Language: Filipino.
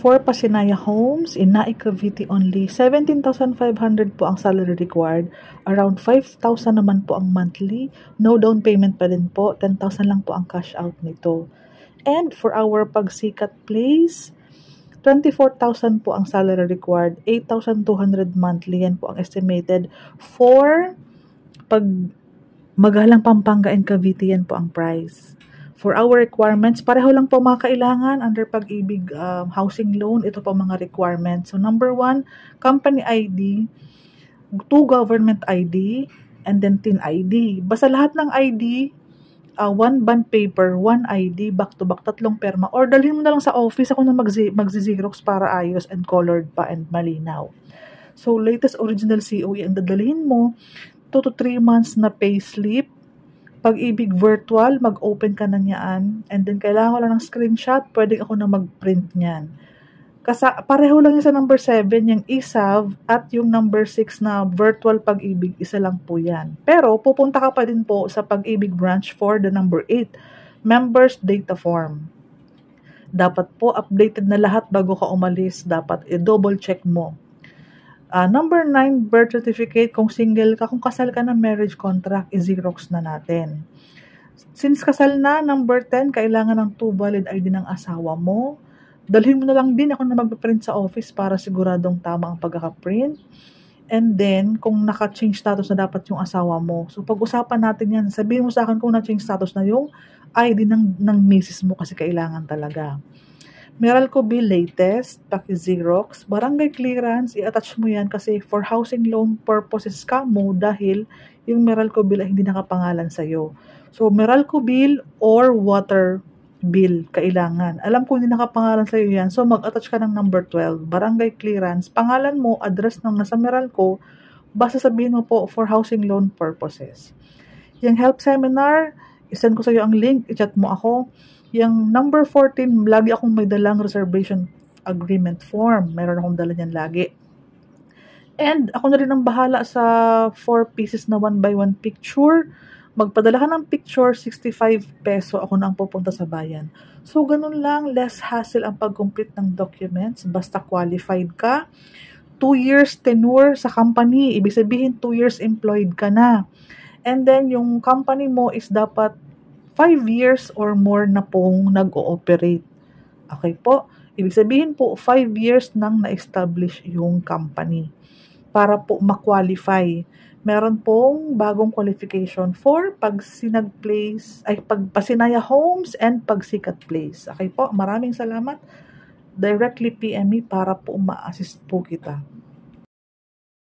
for Pasinaya Homes in Naik, Cavite only, 17,500 po ang salary required. Around 5,000 naman po ang monthly. No down payment pa din po. 10,000 lang po ang cash out nito. And for our Pagsikat Place, 24,000 po ang salary required. 8,200 monthly. Yan po ang estimated for Magalang, Pampanga and Cavite. Yan po ang price. For our requirements, pareho lang po mga kailangan under Pag-ibig housing loan. Ito po mga requirements. So number 1, company ID, 2 government ID, and then TIN ID. Basta lahat ng ID, 1 bond paper, 1 ID, back-to-back, 3 perma. Or dalhin mo na lang sa office, ako na magzi-xerox para ayos and colored pa and malinaw. So latest original COE ang dadalhin mo, 2 to 3 months na payslip. Pag-ibig virtual, mag-open ka na niyaan. And then, kailangan ko lang ng screenshot. Pwede ako na mag-print niyan. Pareho lang yung sa number 7, yung ESAV, at yung number 6 na virtual pag-ibig, isa lang po yan. Pero, pupunta ka pa din po sa Pag-ibig branch for the number 8, members data form. Dapat po, updated na lahat bago ka umalis. Dapat i-double check mo. Number 9, birth certificate. Kung single ka, kung kasal ka na, marriage contract, i-xerox na natin. Since kasal na, number 10, kailangan ng 2 valid ID ng asawa mo. Dalhin mo na lang din, ako na magpaprint sa office para siguradong tama ang pagkakaprint. And then, kung naka-change status na dapat yung asawa mo. So, pag-usapan natin yan. Sabihin mo sa akin kung na-change status na yung ID ng misis mo kasi kailangan talaga. Meralco bill latest, paki-xerox, barangay clearance, i-attach mo yan kasi for housing loan purposes ka mo dahil yung Meralco bill ay hindi nakapangalan sa'yo. So, Meralco bill or water bill kailangan. Alam ko hindi nakapangalan sa'yo yan, so mag-attach ka ng number 12, barangay clearance, pangalan mo, address ng nasa Meralco, basta sabihin mo po for housing loan purposes. Yung help seminar, isend ko sa'yo ang link, i-chat mo ako. Yung number 14, lagi akong may dalang reservation agreement form. Meron akong dala niyan lagi. And ako na rin ang bahala sa 4 pieces na 1x1 picture. Magpadala ka ng picture, 65 peso. Ako na ang pupunta sa bayan. So, ganun lang. Less hassle ang pag-complete ng documents. Basta qualified ka. 2 years tenure sa company. Ibig sabihin, 2 years employed ka na. And then, yung company mo is dapat 5 years or more na pong nag-ooperate. Okay po? Ibig sabihin po, 5 years nang na-establish yung company para po ma-qualify. Meron pong bagong qualification for Pagsinag Place, Pasinaya Homes and Pagsikat Place. Okay po? Maraming salamat. Directly PM me para po ma-assist po kita.